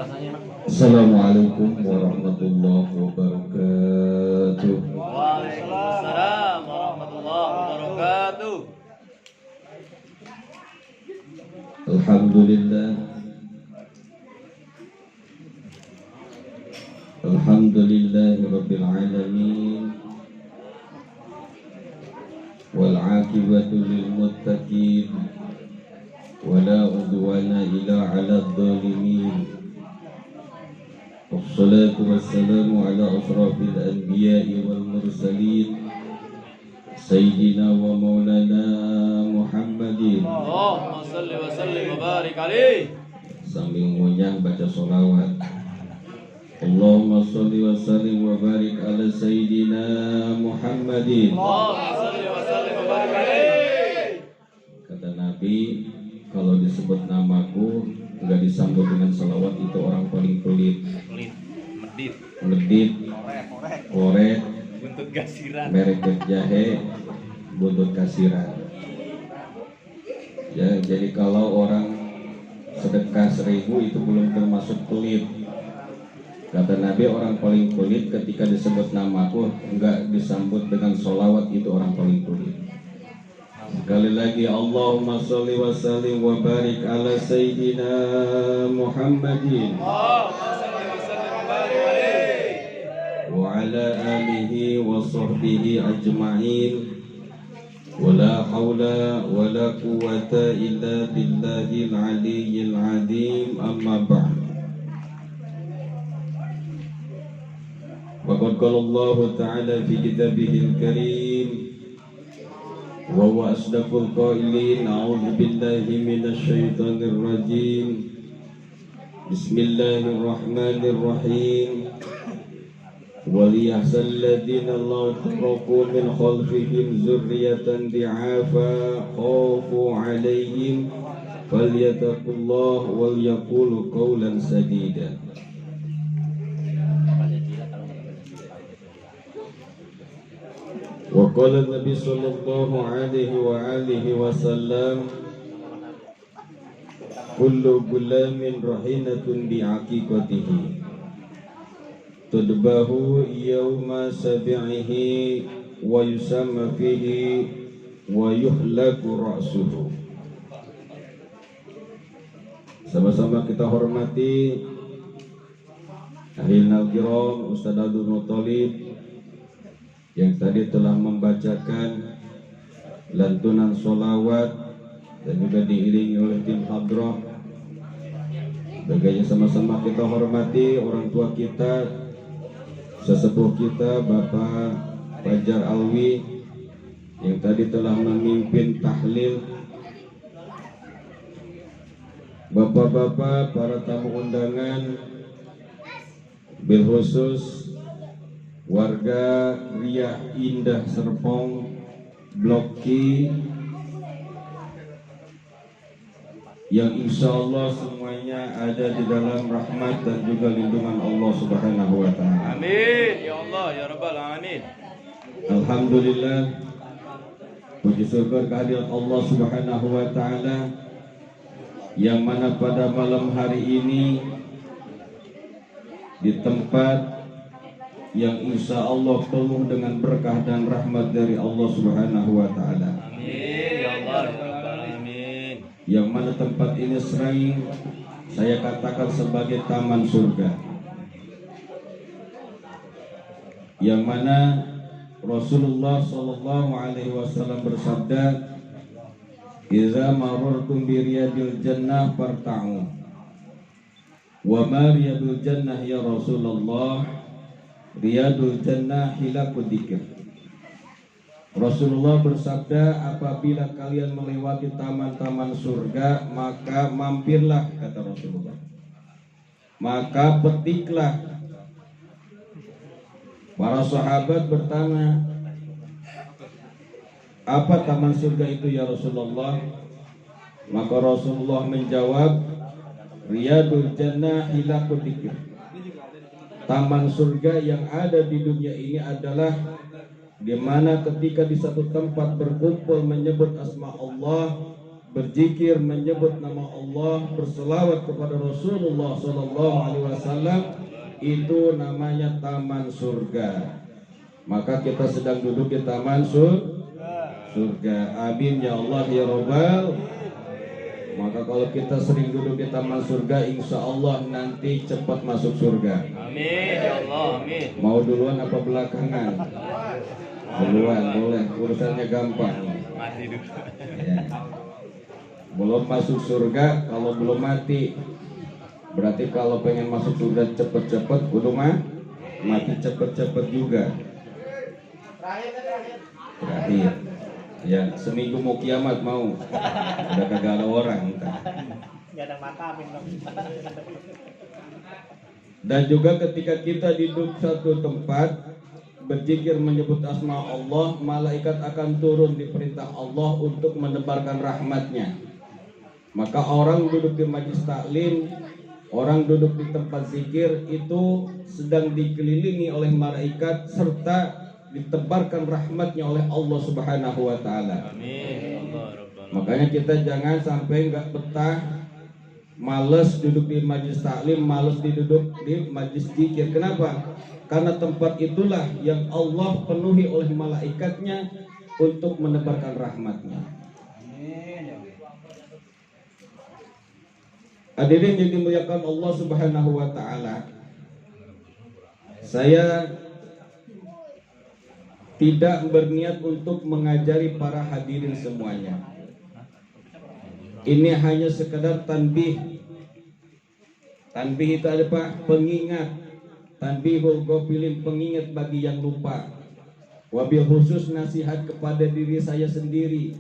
Assalamualaikum warahmatullahi wabarakatuh. Waalaikumsalam warahmatullahi wabarakatuh. Alhamdulillah. Alhamdulillahi rabbil alamin. Wal aqibatu lil muttaqin. Wala udwana illa 'alal zalimin. Wassalatu wassalamu ala asrafil anbiya'i wal mursalin Sayyidina wa maulana Muhammadin. Allahumma salli wa sallim wa barik alaihi. Sambil ngunyah baca sholawat. Allahumma salli wa sallim wa barik ala Sayyidina Muhammadin. Allahumma salli wa sallim wa barik alaihi. Kata Nabi, kalau disebut namaku enggak disambut dengan salawat itu orang paling pelit, medit, korek, buntut kasiran, merek jahe, buntut kasiran. Ya, jadi kalau orang sedekah 1000 itu belum termasuk pelit. Kata Nabi, orang paling pelit ketika disebut namaku enggak disambut dengan sholawat itu orang paling pelit. Sekali lagi, Allahumma sholli wa sallim wa barik ala Sayyidina Muhammadin Allahumma salli wa sallim wa barik alaihi. wa ala alihi wa sahbihi ajma'in. Wa la hawla wa la quwwata illa billahil aliyyil azim. Amma ba'd. Wa qad qala Allah ta'ala fi kitabihil karim wa huwa asdaqul qailin. A'udzu billahi minasy syaithanir rajim. Bismillahirrahmanirrahim. وَلِيَحْذَرِ الَّذِينَ لَوْ تَرَكُوا مِنْ خَلْفِهِمْ ذُرِّيَّةً ضِعَافًا خَافُوا عَلَيْهِمْ فَلْيَتَّقُوا اللَّهَ وَلْيَقُولُوا قَوْلًا سَدِيدًا. وقال النبي صلى الله عليه وآله وسلم كل غلام رهينة بعقيقته تذبح يوم سبعه ويسمى فيه ويحلق رأسه. Sama-sama kita hormati Ahilnal Kiram Ustaz Abdul Muttalib yang tadi telah membacakan lantunan sholawat dan juga diiringi oleh tim hadrah. Bagaimana sama-sama kita hormati orang tua kita, sesepuh kita Bapak Fajar Alwi yang tadi telah memimpin tahlil. Bapak-bapak, para tamu undangan, bil khusus warga Riah Indah Serpong Blok Q yang insya Allah semuanya ada di dalam rahmat dan juga lindungan Allah Subhanahu wa ta'ala. Amin ya Allah ya rabbal alamin. Alhamdulillah, puji syukur kehadirat Allah Subhanahu wa ta'ala yang mana pada malam hari ini di tempat yang insya Allah penuh dengan berkah dan rahmat dari Allah Subhanahu wa ta'ala. Amin ya Allah ya rabbal alamin. Yang mana tempat ini sering saya katakan sebagai taman surga, yang mana Rasulullah Shallallahu Alaihi Wasallam bersabda, "Idza marartum bi riyadil jannah farta'u." Wa ma riyadul jannah ya Rasulullah? Riyadul jannah hilaqud dzikr. Rasulullah bersabda, apabila kalian melewati taman-taman surga, maka mampirlah, kata Rasulullah. Maka petiklah. Para sahabat bertanya, apa taman surga itu ya Rasulullah? Maka Rasulullah menjawab, Riyadul jannah hilaqud dzikr. Taman surga yang ada di dunia ini adalah di mana ketika di satu tempat berkumpul menyebut asma Allah, berzikir, menyebut nama Allah, berselawat kepada Rasulullah Sallallahu Alaihi Wasallam, itu namanya taman surga. Maka kita sedang duduk di taman surga. Amin ya Allah ya Rabbal. Maka kalau kita sering duduk di taman surga, insya Allah nanti cepat masuk surga. Amin ya Allah, amin. Mau duluan apa belakangan? Duluan boleh, urusannya gampang. Mati dulu. Ya. Belum masuk surga kalau belum mati. Berarti kalau pengen masuk surga cepet-cepet, kudu mati cepet-cepet juga. Terakhir. Ya, seminggu mau kiamat mau. Udah kagak ada orang. Dan juga ketika kita duduk satu tempat berzikir menyebut asma Allah, malaikat akan turun di perintah Allah untuk menebarkan rahmatnya. Maka orang duduk di majlis taklim, orang duduk di tempat zikir itu sedang dikelilingi oleh malaikat serta ditebarkan rahmatnya oleh Allah Subhanahu wa taala. Amin. Makanya kita jangan sampai nggak betah, males duduk di majlis taklim, males duduk di majlis zikir. Kenapa? Karena tempat itulah yang Allah penuhi oleh malaikatnya untuk menebarkan rahmatnya. Hadirin yang dimuliakan Allah Subhanahu wa taala, saya tidak berniat untuk mengajari para hadirin semuanya. Ini hanya sekedar tanbih. Tanbih itu apa? Pengingat. Tanbihul ghafilin, pengingat bagi yang lupa. Wabil khusus nasihat kepada diri saya sendiri.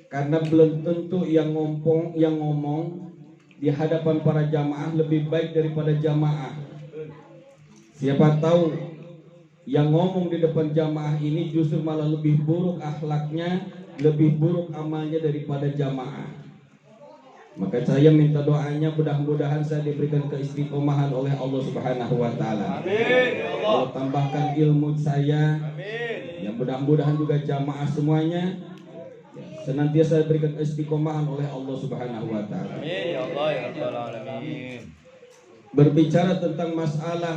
Karena belum tentu yang ngomong di hadapan para jamaah lebih baik daripada jamaah. Siapa tahu yang ngomong di depan jamaah ini justru malah lebih buruk akhlaknya, lebih buruk amalnya daripada jamaah. Maka saya minta doanya, mudah-mudahan saya diberikan keistiqomahan oleh Allah Subhanahu wa taala. Amin. Allah tambahkan ilmu saya. Amin. Ya mudah-mudahan juga jamaah semuanya senantiasa diberikan istiqomahan oleh Allah Subhanahu wa taala. Amin ya Allah ya Rabbal alamin. Berbicara tentang masalah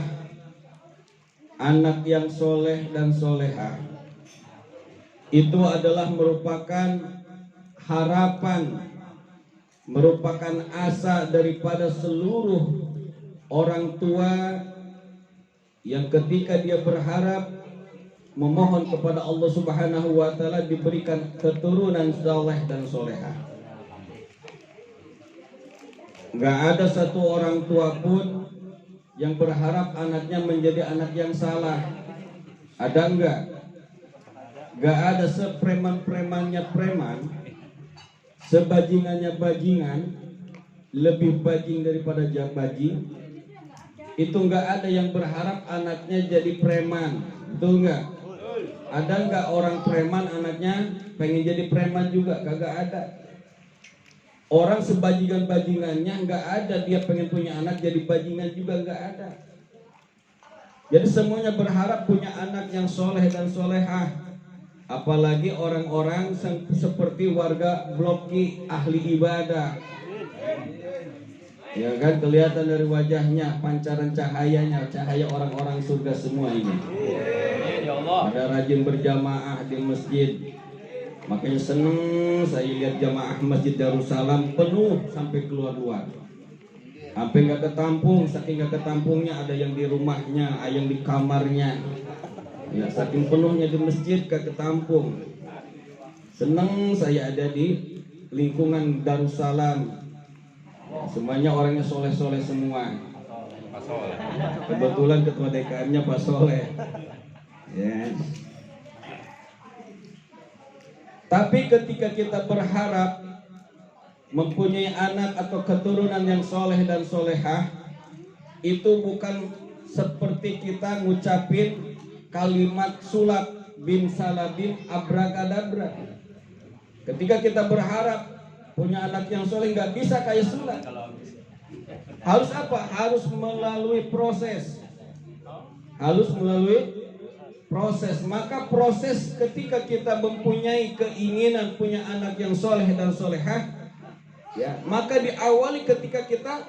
anak yang soleh dan soleha, itu adalah merupakan harapan, merupakan asa daripada seluruh orang tua yang ketika dia berharap memohon kepada Allah Subhanahu wa taala diberikan keturunan soleh dan soleha. Gak ada satu orang tua pun yang berharap anaknya menjadi anak yang salah. Ada enggak? Gak ada. Sepreman-premannya preman, sebajingannya bajingan, lebih bajing daripada bajing. Itu enggak ada yang berharap anaknya jadi preman. Betul enggak? Ada enggak orang preman anaknya pengen jadi preman juga? Kagak ada. Orang sebajingan-bajingannya nggak ada dia pengen punya anak jadi bajingan juga, nggak ada. Jadi semuanya berharap punya anak yang soleh dan solehah. Apalagi orang-orang seperti warga Blok G, ahli ibadah. Ya kan, kelihatan dari wajahnya, pancaran cahayanya, cahaya orang-orang surga semua ini. Ada rajin berjamaah di masjid. Makanya seneng saya lihat jamaah Masjid Darussalam penuh sampai keluar-luar. Sampai nggak ketampung, saking nggak ketampungnya ada yang di rumahnya, ada yang di kamarnya. Ya saking penuhnya di masjid gak ketampung. Seneng saya ada di lingkungan Darussalam. Semuanya orangnya soleh-soleh semua. Kebetulan ketua DKM-nya Pak Soleh. Ya. Tapi ketika kita berharap mempunyai anak atau keturunan yang soleh dan solehah, itu bukan seperti kita ngucapin kalimat sulap bin salabin abrakadabra. Ketika kita berharap punya anak yang soleh, nggak bisa kayak sulap. Harus apa? Harus melalui proses. Maka proses ketika kita mempunyai keinginan punya anak yang soleh dan solehah, Ya, maka diawali ketika kita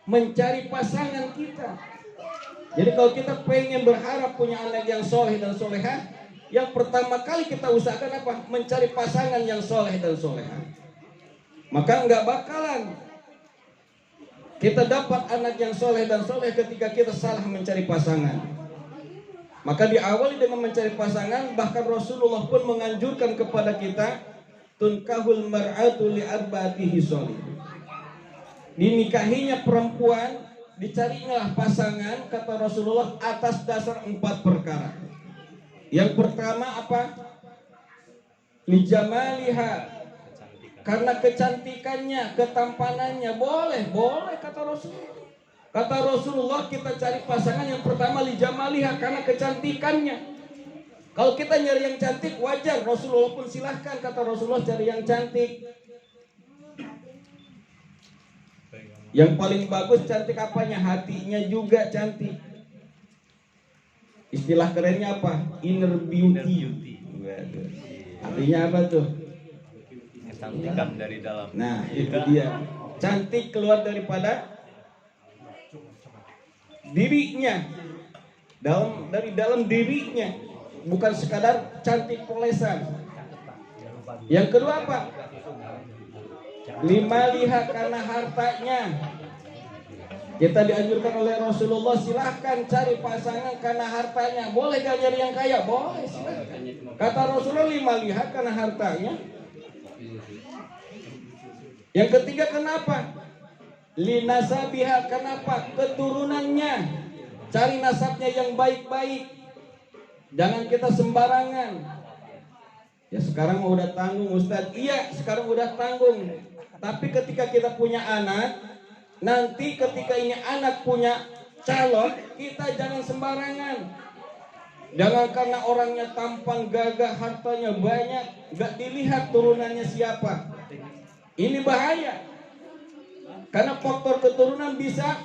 mencari pasangan kita. Jadi kalau kita pengen berharap punya anak yang soleh dan solehah, yang pertama kali kita usahakan apa? Mencari pasangan yang soleh dan solehah. Maka nggak bakalan kita dapat anak yang soleh dan soleh ketika kita salah mencari pasangan. Maka diawali dengan mencari pasangan. Bahkan Rasulullah pun menganjurkan kepada kita, tunkahul mar'atu li'arba'ati hisol. Dinikahinya perempuan, dicarilah pasangan, kata Rasulullah, atas dasar 4 perkara. Yang pertama apa? Lijamaliha, karena kecantikannya, ketampanannya. Boleh kata Rasulullah. Kata Rasulullah, kita cari pasangan yang pertama lijamaliha, karena kecantikannya. Kalau kita nyari yang cantik wajar, Rasulullah pun silahkan, kata Rasulullah, cari yang cantik. Yang paling bagus cantik apanya? Hatinya juga cantik. Istilah kerennya apa? Inner beauty. Artinya apa tuh? Kecantikan dari dalam. Nah, itu dia. Cantik keluar daripada dirinya. Dari dalam dirinya. Bukan sekadar cantik polesan. Yang kedua apa? Limaliha, karena hartanya. Kita dianjurkan oleh Rasulullah, silahkan cari pasangan karena hartanya. Boleh gak nyari yang kaya? Boleh, silahkan. Kata Rasulullah, limaliha, karena hartanya. Yang ketiga kenapa? Linasabiha, kenapa? Keturunannya. Cari nasabnya yang baik-baik. Jangan kita sembarangan. Ya sekarang udah tanggung Ustaz. Iya sekarang udah tanggung. Tapi ketika kita punya anak, nanti ketika ini anak punya calon, kita jangan sembarangan. Jangan karena orangnya tampan, gagah, hartanya banyak, gak dilihat turunannya siapa. Ini bahaya. Karena faktor keturunan bisa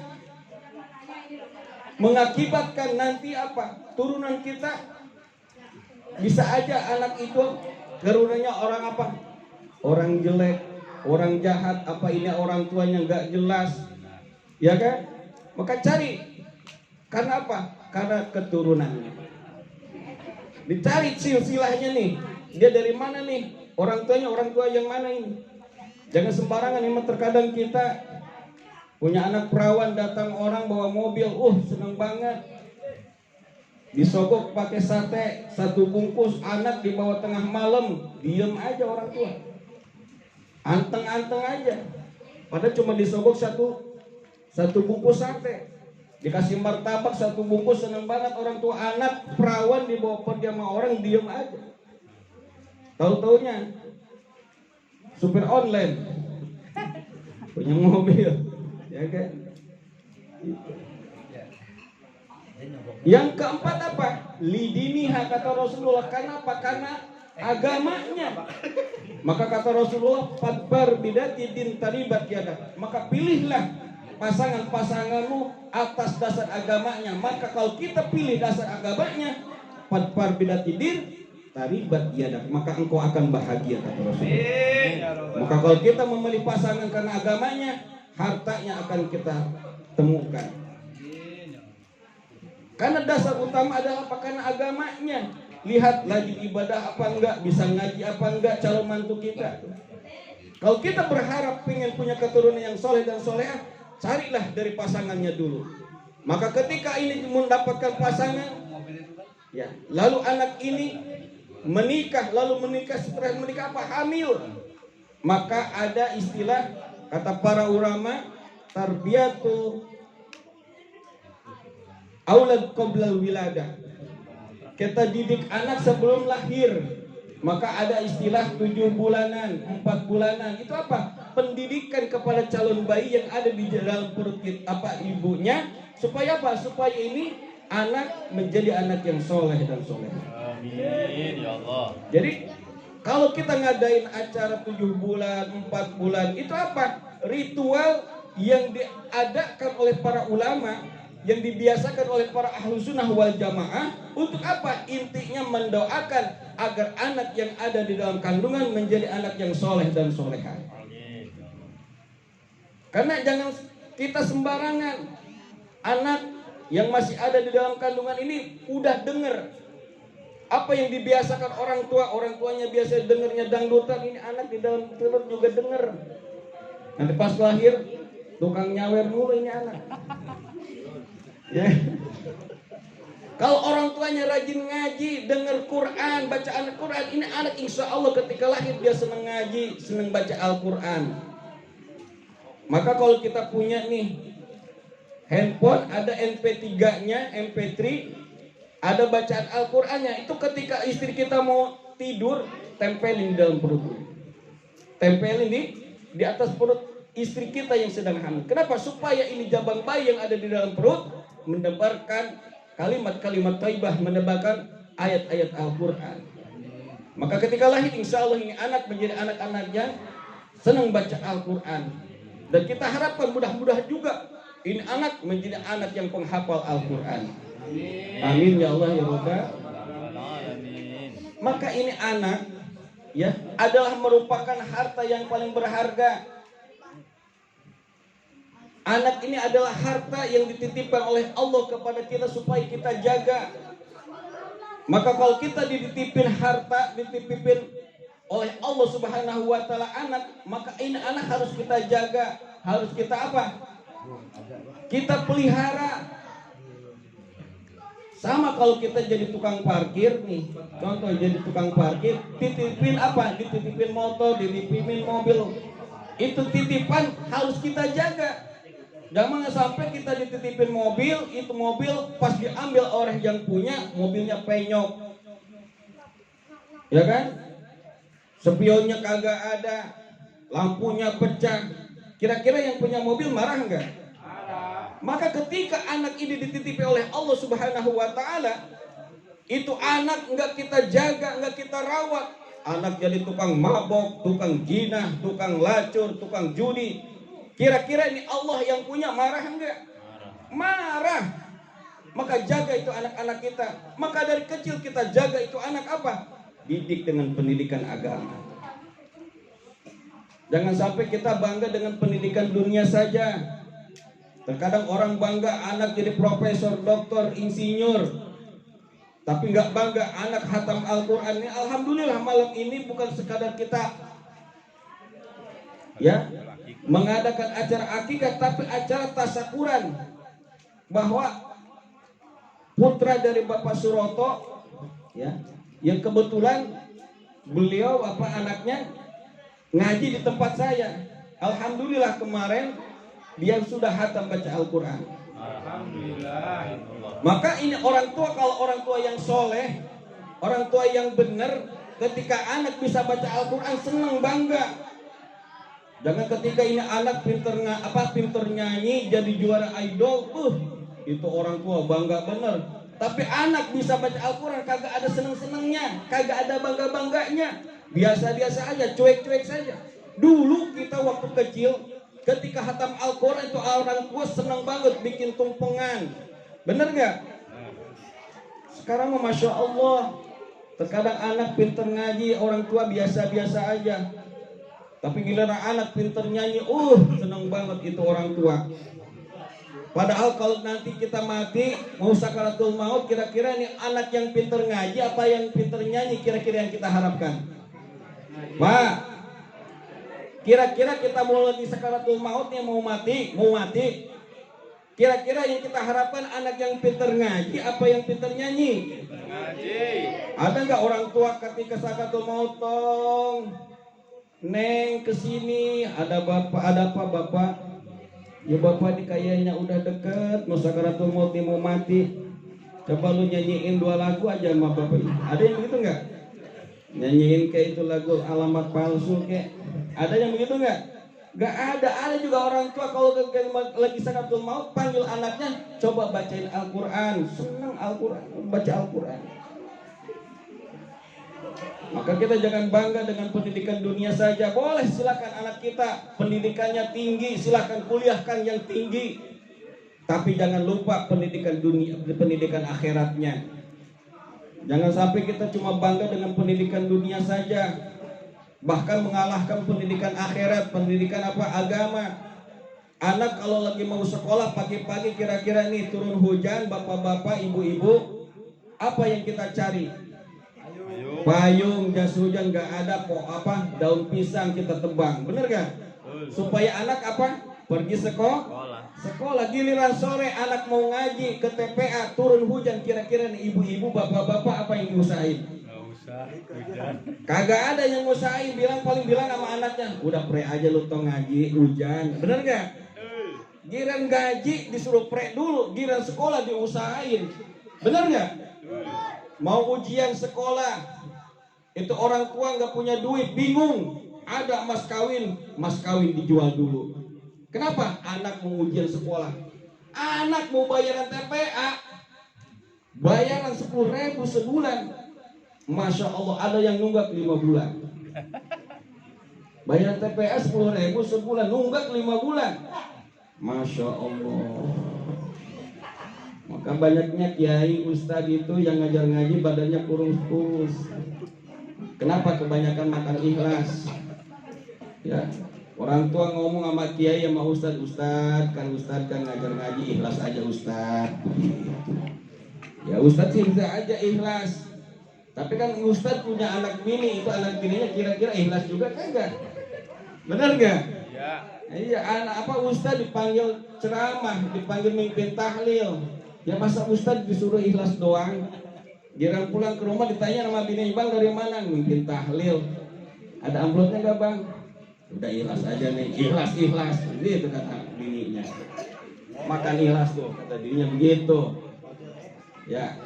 mengakibatkan nanti apa? Turunan kita bisa aja anak itu turunannya orang apa? Orang jelek, orang jahat, apa ini orang tuanya nggak jelas, ya kan? Maka cari. Karena apa? Karena keturunannya. Dicari silsilahnya nih. Dia dari mana nih? Orang tuanya orang tua yang mana ini? Jangan sembarangan. Ini terkadang kita punya anak perawan, datang orang bawa mobil, seneng banget. Disogok pakai sate 1 bungkus, anak dibawa tengah malam, diem aja orang tua. Anteng-anteng aja. Padahal cuma disogok satu bungkus sate. Dikasih martabak 1 bungkus, seneng banget orang tua. Anak perawan dibawa pergi sama orang, diem aja. Tahu-taunya supir online punya mobil, ya kan? Yang keempat apa? Lidiniha, kata Rasulullah. Kenapa? Karena agamanya. Maka kata Rasulullah, fadbar bidati din taribat yadak. Maka pilihlah pasangan-pasanganmu atas dasar agamanya. Maka kalau kita pilih dasar agamanya, fadbar bidati din taribat yadak, maka engkau akan bahagia, kata Rasulullah. Maka kalau kita memilih pasangan karena agamanya, hartanya akan kita temukan. Karena dasar utama adalah apa? Karena agamanya. Lihat lagi ibadah apa enggak, bisa ngaji apa enggak calon mantu kita. Kalau kita berharap pengen punya keturunan yang soleh dan solehah, carilah dari pasangannya dulu. Maka ketika ini mendapatkan pasangan, ya, lalu anak ini menikah, setelah menikah apa? Hamil. Maka ada istilah kata para ulama, tarbiyatu aulad qoblal wiladah. Kita didik anak sebelum lahir. Maka ada istilah 7 bulanan, 4 bulanan. Itu apa? Pendidikan kepada calon bayi yang ada di dalam perut ibunya. Supaya apa? Supaya ini anak menjadi anak yang soleh dan soleh. Amin ya Allah. Jadi kalau kita ngadain acara 7 bulan, 4 bulan, itu apa? Ritual yang diadakan oleh para ulama, yang dibiasakan oleh para ahlu sunnah wal jamaah. Untuk apa? Intinya mendoakan agar anak yang ada di dalam kandungan menjadi anak yang soleh dan solehah. Karena jangan kita sembarangan. Anak yang masih ada di dalam kandungan ini udah dengar apa yang dibiasakan orang tuanya biasa dengernya dangdutan, ini anak di dalam perut juga denger. Nanti pas lahir tukang nyawer mulu ini anak. Ya. Kalau orang tuanya rajin ngaji, dengar Quran, bacaan Quran, ini anak insya Allah ketika lahir dia senang ngaji, senang baca Al-Quran. Maka kalau kita punya nih handphone, ada MP3-nya, MP3, ada bacaan Al-Qur'annya. Itu ketika istri kita mau tidur, tempelin di dalam perut. Tempelin di atas perut istri kita yang sedang hamil. Kenapa? Supaya ini jabang bayi yang ada di dalam perut mendebarkan kalimat-kalimat thayyibah, mendebarkan ayat-ayat Al-Qur'an. Maka ketika lahir, insya Allah ini anak menjadi anak-anaknya senang baca Al-Qur'an. Dan kita harapkan mudah-mudahan juga ini anak menjadi anak yang penghafal Al-Quran. Amin ya Allah ya Rabbal. Maka ini anak ya adalah merupakan harta yang paling berharga. Anak ini adalah harta yang dititipkan oleh Allah kepada kita supaya kita jaga. Maka kalau kita dititipin harta, dititipin oleh Allah Subhanahu wa taala anak, maka ini anak harus kita jaga, harus kita apa? Kita pelihara. Sama kalau kita jadi tukang parkir nih, contoh jadi tukang parkir, titipin apa? Dititipin motor, dititipin mobil. Itu titipan harus kita jaga. Jangan sampai kita dititipin mobil, itu mobil pas diambil orang yang punya, mobilnya penyok. Ya kan? Spionnya kagak ada, lampunya pecah. Kira-kira yang punya mobil marah enggak? Maka ketika anak ini dititipi oleh Allah Subhanahu wa taala, itu anak enggak kita jaga, enggak kita rawat, anak jadi tukang mabok, tukang zinah, tukang lacur, tukang judi. Kira-kira ini Allah yang punya marah enggak? Marah. Maka jaga itu anak-anak kita. Maka dari kecil kita jaga itu anak apa? Didik dengan pendidikan agama. Jangan sampai kita bangga dengan pendidikan dunia saja. Terkadang orang bangga anak jadi profesor, doktor, insinyur, tapi nggak bangga anak khatam Al-Quran. Ini alhamdulillah malam ini bukan sekadar kita ya mengadakan acara akikah, tapi acara tasyakuran bahwa putra dari Bapak Suroto ya, yang kebetulan beliau anaknya ngaji di tempat saya. Alhamdulillah kemarin dia sudah hatam baca Al-Quran. Alhamdulillah. Maka ini orang tua, kalau orang tua yang soleh, orang tua yang benar, ketika anak bisa baca Al-Quran senang, bangga. Jangan ketika ini anak pinter nyanyi jadi juara idol, itu orang tua bangga bener. Tapi anak bisa baca Al-Quran kagak ada seneng-senengnya, kagak ada bangga-bangganya, biasa-biasa aja, cuek-cuek saja. Dulu kita waktu kecil ketika hatam Al-Quran itu orang tua senang banget bikin tumpengan, bener nggak? Sekarang Masya Allah, terkadang anak pinter ngaji, orang tua biasa-biasa aja. Tapi giliran anak pinter nyanyi, senang banget itu orang tua. Padahal kalau nanti kita mati, mau sakaratul maut, kira-kira ini anak yang pinter ngaji apa yang pinter nyanyi, kira-kira yang kita harapkan? Pak, kira-kira kita mau lagi sakaratul maut nih, mau mati. Kira-kira yang kita harapkan anak yang pinter ngaji apa yang pinter nyanyi? Ngaji. Ada nggak orang tua ketika sakaratul maut, tong Neng kesini, ada bapak, ada apa bapak? Ya bapak di kayaknya udah deket, mau sakaratul maut nih, mau mati. Coba lu nyanyiin 2 lagu aja sama bapak. Ada yang begitu nggak? Nyanyiin kayak itu lagu alamat palsu kayak. Ada yang begitu nggak? Nggak ada. Ada juga orang tua kalau lagi sakaratul maut panggil anaknya, coba bacain Al-Quran. Senang Al-Quran, baca Al-Quran. Maka kita jangan bangga dengan pendidikan dunia saja. Boleh silakan anak kita pendidikannya tinggi, silakan kuliahkan yang tinggi. Tapi jangan lupa pendidikan dunia, pendidikan akhiratnya. Jangan sampai kita cuma bangga dengan pendidikan dunia saja, bahkan mengalahkan pendidikan akhirat, pendidikan agama. Anak kalau lagi mau sekolah pagi-pagi kira-kira nih turun hujan, bapak-bapak, ibu-ibu, apa yang kita cari? Payung, jas hujan nggak ada, kok apa? Daun pisang kita tebang, bener gak? Supaya anak apa? Pergi sekolah. Giliran sore anak mau ngaji ke TPA, turun hujan, kira-kira nih ibu-ibu, bapak-bapak apa yang diusahain? Kagak ada yang ngusahain, paling bilang sama anaknya, udah pre aja lu tong ngaji hujan, bener gak? Giran gaji disuruh pre dulu, giran sekolah diusahain, bener gak? Mau ujian sekolah, itu orang tua nggak punya duit, bingung, ada mas kawin dijual dulu. Kenapa? Anak mau ujian sekolah, anak mau bayaran TPA, bayaran 10.000 sebulan. Masya Allah, ada yang nunggak 5 bulan. Bayaran TPA 10.000 sebulan, nunggak 5 bulan. Masya Allah. Maka banyaknya kiai ustadz itu yang ngajar ngaji badannya kurus. Kenapa? Kebanyakan makan ikhlas. Ya, orang tua ngomong sama kiai sama ustadz kan ngajar ngaji ikhlas aja ustadz. Ya ustadz sih bisa aja ikhlas. Tapi kan ustadz punya anak bini, itu anak bininya kira-kira ikhlas juga kagak? Benar gak? Iya, anak apa ustadz dipanggil ceramah, dipanggil mimpin tahlil. Ya masa ustadz disuruh ikhlas doang? Giran pulang ke rumah ditanya sama bini, bang dari mana? Mimpin tahlil. Ada amplopnya gak bang? Udah ikhlas aja nih, ikhlas. Gitu kata bininya. Makan ikhlas tuh, kata dirinya begitu. Ya.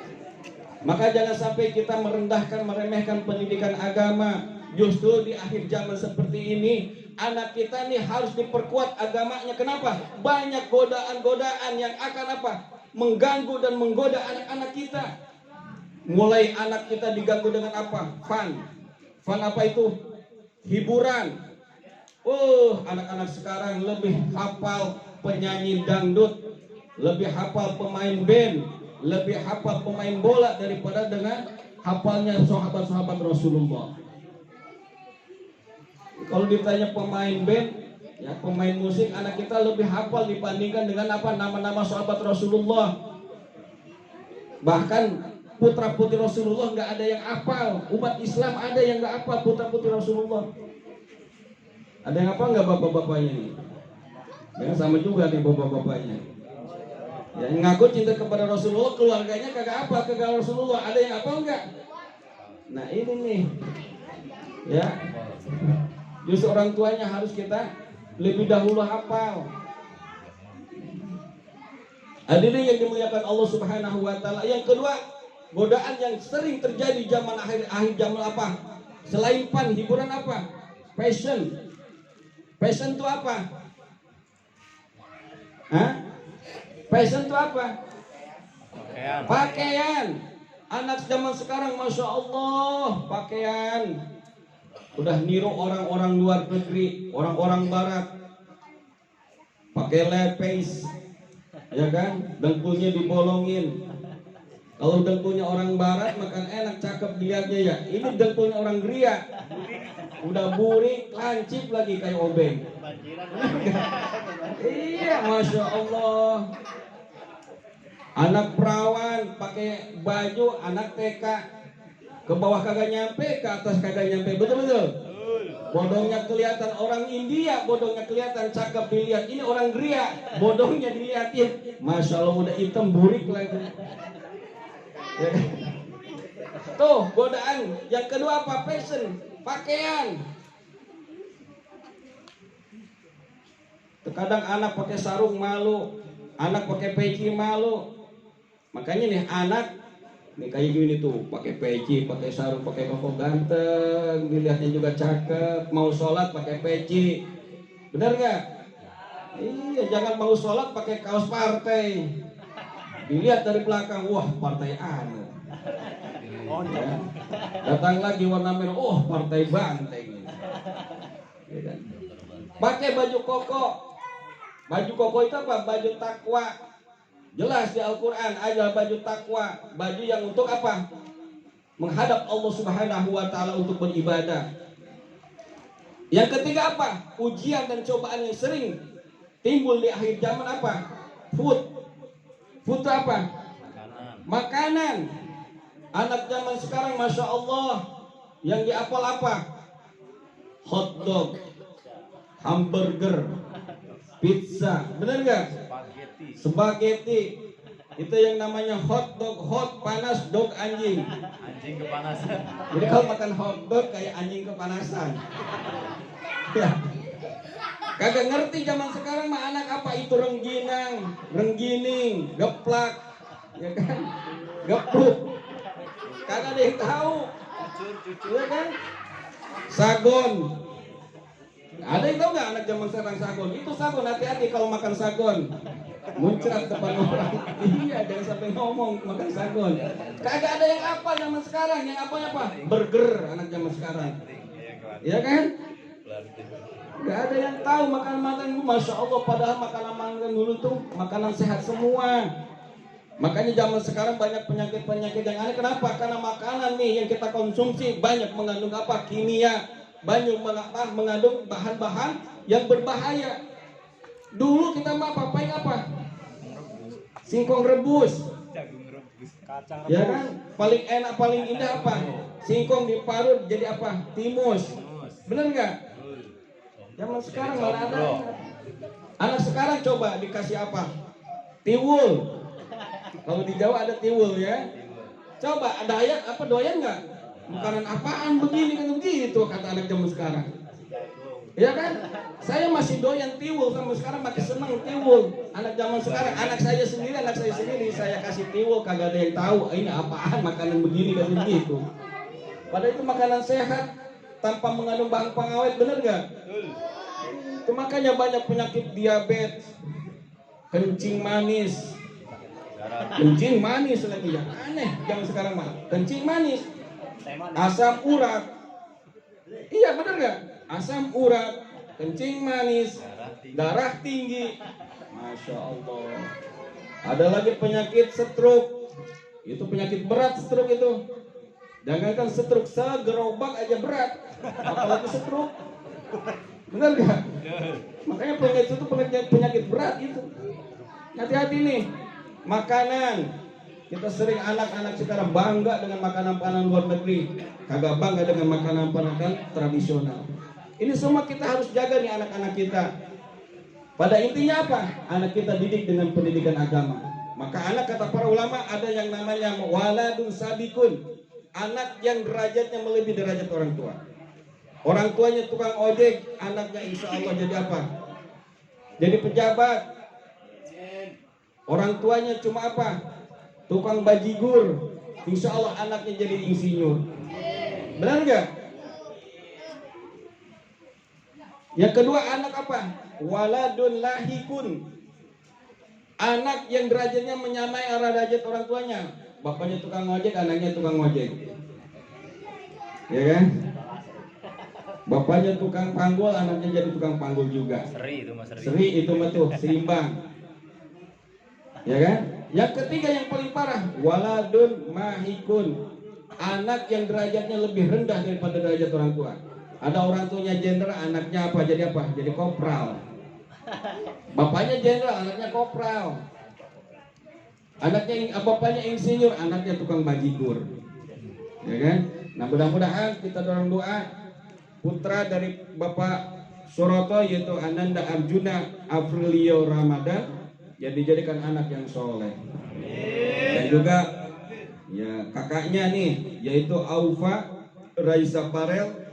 Maka jangan sampai kita merendahkan, meremehkan pendidikan agama. Justru di akhir zaman seperti ini, anak kita nih harus diperkuat agamanya. Kenapa? Banyak godaan-godaan yang akan apa? Mengganggu dan menggoda anak-anak kita. Mulai anak kita diganggu dengan apa? Fun apa itu? Hiburan. Anak-anak sekarang lebih hafal penyanyi dangdut, lebih hafal pemain band, lebih hafal pemain bola daripada dengan hafalnya sahabat-sahabat Rasulullah. Kalau ditanya pemain band, ya pemain musik, anak kita lebih hafal dibandingkan dengan apa? Nama-nama sahabat Rasulullah. Bahkan putra-putri Rasulullah nggak ada yang hafal. Umat Islam ada yang nggak hafal putra-putri Rasulullah. Ada yang hafal nggak bapak-bapaknya ini? Ya sama juga nih bapak-bapaknya. Ya, yang ngaku cinta kepada Rasulullah, keluarganya kagak apa, kagak Rasulullah. Ada yang apa enggak? Nah ini nih, ya, justru orang tuanya harus kita lebih dahulu hafal. Hadirin yang dimuliakan Allah Subhanahu Wa Taala. Yang kedua, godaan yang sering terjadi zaman akhir zaman apa? Selain fun, hiburan apa? Fashion itu apa? Fashion itu apa? Pakaian. Anak zaman sekarang Masya Allah pakaian udah niru orang-orang luar negeri, orang-orang barat. Pakai lepes, ya kan? Dengkulnya dibolongin. Kalau dengkulnya orang barat makan enak, cakep dilihatnya ya. Ini dengkulnya orang Gria, udah burik, lancip lagi kayak obeng. Iya, Masya Allah. Anak perawan pakai baju anak TK, ke bawah kagak nyampe, ke atas kagak nyampe, betul-betul. Bodongnya kelihatan, orang India bodongnya kelihatan, cakep dilihat. Ini orang Gria, bodongnya dilihatin, Masya Allah udah hitam burik lagi. Tuh godaan. Yang kedua apa? Fashion, pakaian. Terkadang anak pakai sarung malu, anak pakai peci malu. Makanya nih anak nih kayak gini tuh, pakai peci, pakai sarung, pakai koko ganteng, dilihatnya juga cakep. Mau sholat pakai peci, benar nggak? Iya, jangan mau sholat pakai kaos partai. Dilihat dari belakang, wah partai anu. Ya. Datang lagi warna merah, partai banteng. Ya kan? Pakai baju koko. Baju koko itu apa? Baju takwa. Jelas di Al-Quran ada baju takwa. Baju yang untuk apa? Menghadap Allah Subhanahu Wa Taala untuk beribadah. Yang ketiga apa? Ujian dan cobaan yang sering timbul di akhir zaman apa? Food. Food itu apa? Makanan. Anak zaman sekarang Masya Allah yang diapal apa? Hot dog, hamburger, pizza, bener nggak? Spaghetti. Itu yang namanya hot dog, hot panas, dog anjing. Anjing kepanasan. Jadi kalau makan hot dog kayak anjing kepanasan. Ya. Kagak ngerti zaman sekarang mah anak apa itu rengginang, renggining, geplak, ya kan? Gepluk. Kagak ada yang tahu. Ya kan? Sagon. Ada yang tahu nggak anak zaman sekarang sagon? Itu sagon, hati-hati kalau makan sagon. Muncrat depan orang. Iya, jangan sampai ngomong makan sagon. Kagak ada yang apa zaman sekarang. Yang apa? Burger anak zaman sekarang. Iya kan? Gak ada yang tahu makanan-makanan itu. Masya Allah, padahal makanan-makanan dulu tuh makanan sehat semua. Makanya zaman sekarang banyak penyakit-penyakit yang aneh. Kenapa? Karena makanan nih yang kita konsumsi banyak mengandung apa? Kimia. Banyak mengandung bahan-bahan yang berbahaya. Dulu kita mah apain apa? Singkong rebus. Kacang rebus. Ya kan? Paling enak, paling indah apa? Singkong diparut jadi apa? Timus. Bener nggak? Zaman sekarang mana ada? Anak sekarang coba dikasih apa? Tiwul. Kalau di Jawa ada tiwul ya. Coba doyan apa doyan nggak? Makanan apaan begini kan begitu kata anak zaman sekarang. Ya kan? Saya masih doyan tiwul, kamu sekarang makin senang tiwul. Anak zaman sekarang, anak saya sendiri saya kasih tiwul, kagak ada yang tahu ini apaan makanan begini kan begitu. Padahal itu makanan sehat tanpa mengandung bahan pengawet, bener nggak? Itu makanya banyak penyakit diabetes, kencing manis lagi ya aneh zaman sekarang mah. Kencing manis, asam urat, iya bener nggak? Asam urat, kencing manis, darah tinggi, Masya Allah. Ada lagi penyakit stroke, itu penyakit berat stroke itu. Jangankan stroke, segerobak aja berat, apalagi stroke. Benar nggak? Makanya penyakit itu penyakit berat itu. Hati-hati nih, makanan. Kita sering anak-anak sekarang bangga dengan makanan-makanan luar negeri, kagak bangga dengan makanan-makanan tradisional. Ini semua kita harus jaga nih anak-anak kita. Pada intinya apa? Anak kita didik dengan pendidikan agama. Maka anak kata para ulama ada yang namanya waladun sabikun. Anak yang derajatnya melebihi derajat orang tua. Orang tuanya tukang ojek, anaknya insya Allah jadi apa? Jadi pejabat. Orang tuanya cuma apa? Tukang bajigur, insya Allah anaknya jadi insinyur. Benar nggak? Yang kedua anak apa? Waladun lahikun. Anak yang derajatnya menyamai derajat orang tuanya. Bapaknya tukang ojek, anaknya tukang ojek. Ya kan? Bapaknya tukang panggul, anaknya jadi tukang panggul juga. Seri itu Mas. Seri itu mah tuh, seimbang. Ya kan? Yang ketiga yang paling parah, waladun mahikun. Anak yang derajatnya lebih rendah daripada derajat orang tua. Ada orang tuanya jenderal, anaknya apa? Jadi apa? Jadi kopral. Bapaknya jenderal, anaknya kopral. Bapaknya insinyur, anaknya tukang bajigur. Ya kan? Nah, mudah-mudahan kita dorong doa putra dari Bapak Suroto yaitu Ananda Arjuna Aprilio Ramadan jadi dijadikan anak yang soleh. Dan juga ya kakaknya nih yaitu Aufa Raisa Parel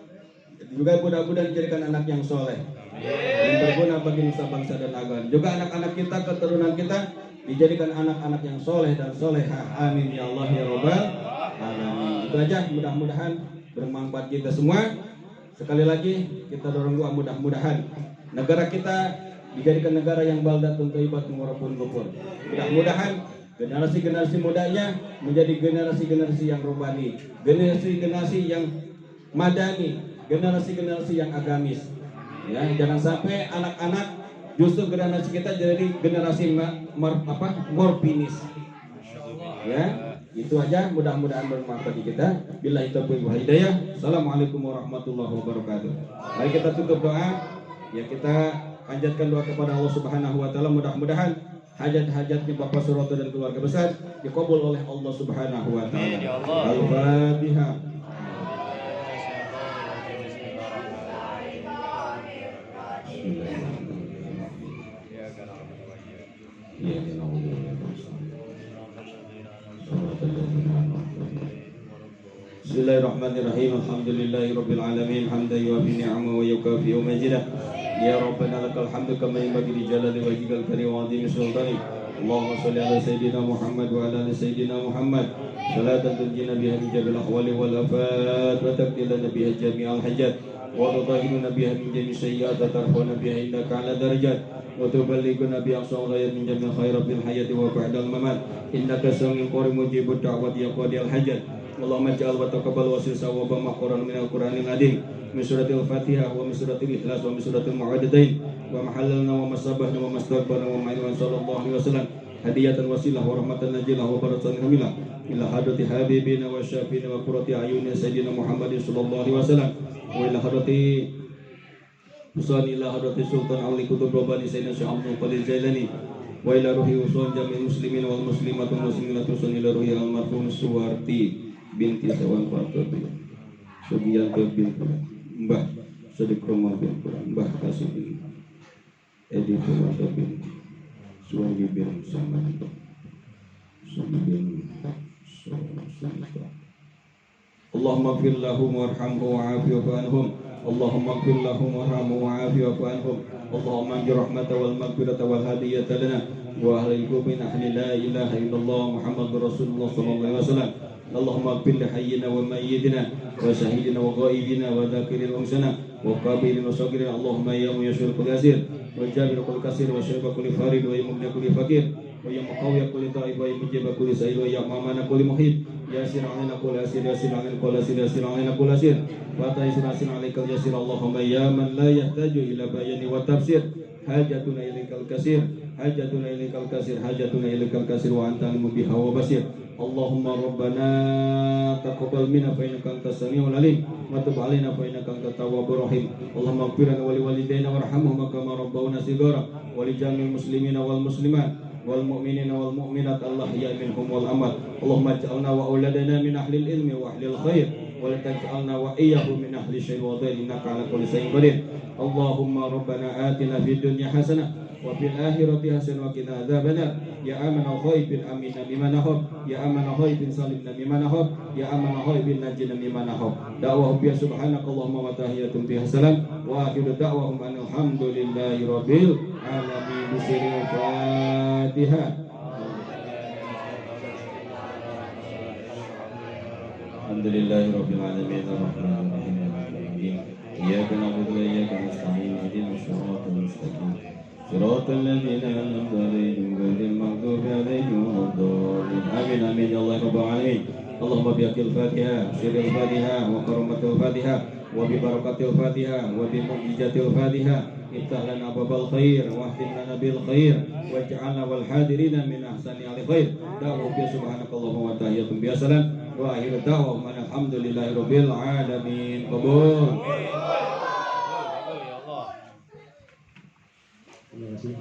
juga mudah-mudahan dijadikan anak yang soleh yang berguna bagi nusa bangsa dan negara. Juga anak-anak kita, keturunan kita dijadikan anak-anak yang soleh dan solehah. Amin ya Allah ya Rabbal alamin. Itu aja, mudah-mudahan bermanfaat kita semua. Sekali lagi kita dorong doa mudah-mudahan negara kita dijadikan negara yang baldatun thayyibatun warabun ghafur. Mudah-mudahan generasi-generasi mudanya menjadi generasi-generasi yang rohani, generasi-generasi yang madani, generasi-generasi yang agamis. Ya, jangan sampai anak-anak justru generasi kita jadi generasi morpinis. Ya, itu aja, mudah-mudahan bermanfaat bagi kita. Billahi taufiq wal hidayah. Assalamualaikum warahmatullahi wabarakatuh. Mari kita tutup doa. Ya, kita Panjatkan doa kepada Allah Subhanahu wa taala, mudah-mudahan hajat-hajatnya Bapak Suroto dan keluarga besar dikabul oleh Allah Subhanahu wa taala. Amin, ya Allah. Al-Fatihah. Bismillahirrahmanirrahim. Alhamdulillahirabbil alamin, hamdan yuwafi ni'amahu wa yukafi majidah. Ya Rabbana lakal hamdu kama yanbaghi li jalali wajhikal karim wa 'azimi sultanik. Allahumma shalli ala sayyidina Muhammad wa ala ali sayyidina Muhammad. Salatan tunjina biha min jami'il ahwali wal afat wa taqdilana biha jami'al hajat wa tudahhiruna biha min jami'i sayyi'at wa tarfa'una biha indaka 'ala darajat wa tuballighuna bi aqsal ghayat min jami'il khairat fil hayati wa ba'dal mamat. Innaka sami'un qarib mujibud da'wati ya qadiyal hajat. Allahumma ja'al wa taqabbal wasil sawaba maqran min al-Qur'anil azim min suratil Fatihah wa min suratil Ikhlas wa min suratil Mu'awwidatayn wa mahallalna wa masabahna wa mastaqbalna wa ma'ilwan sallallahu alaihi wasallam hadiyatan wasilah wa rahmatan najilah wa barakatan kamilah ila hadrati habibina wa syafina wa qurrati ayunina sayyidina Muhammadin sallallahu alaihi wasallam wa ila hadrati ila hadrati sultan ali kutub rabbani sayyidina Syekh Abdul Qadir Jailani wa ila ruhi usul jami'il muslimin wal muslimat wal muslimat ila ruhi al-marhum Suwarti binti Sawan Fartobi Sugiyanto bin Mbah Sadiq Romo bin Mbah Kasim bin Edi Purwanto bin Suwangi bin Samanto Sugi bin Suwanto. Allahumma gfir lahum warhamhum wa'afi wa anhum. Allahumma gfir lahum warhamhum wa'afi wa anhum. Allahumma anjur rahmata wal maghfirata wal hadiyata lana wa ahli al-qubin ahli la ilaha illallah Muhammadur Rasulullah sallallahu alaihi wasallam. Allahumma qbil hayyina wa mayyitina wa shahidina wa ghaibina wa dzakirina wa unsana wa qabilina wa sagirina. Allahumma ya muyassir kulli asir wa jabir kulli kasir wa syaiba kulli farid wa yumna kulli fakir wa ya muqawwi kulli ta'ib wa mujiba kulli sa'il wa ya mamana kulli muhib ya sir alaina kulli asir ya sir alaina kulli asir ya sir alaina kulli asir wa ta'isir asir alaika yasir. Allahumma ya man la yahtaju ila bayani wa tafsir hajatuna ilaikal kasir hajatuna ilaikal kasir hajatuna ilaikal kasir wa anta alimu biha wa basir. Allahumma rabbana taqabbal minna fa innaka antas samiul alim wa tub alaina fa innaka antat tawwabur rahim. Allahumma ighfir lana wa liwalidayna warhamhum kama rabbawna shighara wa li jami'il muslimina wal muslimat wal mu'minina wal mu'minat Allah ya minhum wal amal. Allahumma ij'alna wa auladana min ahli ilmi wa ahli khair wa la taj'alna wa iyyahum min ahli syarri wa dhil innaka ala kulli shay'in qadir. Allahumma rabbana atina fid dunya hasanah wa fil akhirati hasanah wa qina adzabannar. Ya amana ghaibin amina mimma nahab ya amana ghaibin salimna mimma nahab ya amana ghaibin najina mimma nahab. Da'wahum bi subhanakallahumma wa tahiyatum biha salam wa akhiru da'wahum alhamdulillahi rabbil alamin. Bismillahil Fatihah. Alhamdulillahi rabbil alamin arrahmanir rahim maliki yaumiddin. Iyyaka na'budu wa iyyaka nasta'in ihdinas siratal mustaqim siratal ladzina an'amta 'alaihim ghairil maghdubi 'alaihim waladdallin. Amin amin ya Allah rabbal alamin. Allahumma bihaqqil Fatihah sirril Fatihah wa karamatil Fatihah wa bi barakatil Fatihah wa bi mu'jizatil Fatihah iftah lana babal khair wa ahdim lana bil khair waj'alna wal hadirina min ahsani al khair. Da'wa bi subhanakallahumma wa tahiyatum bi salam wa akhiru da'wahum alhamdulillahi rabbil alamin. Qabul. Ya Allah. Terima kasih.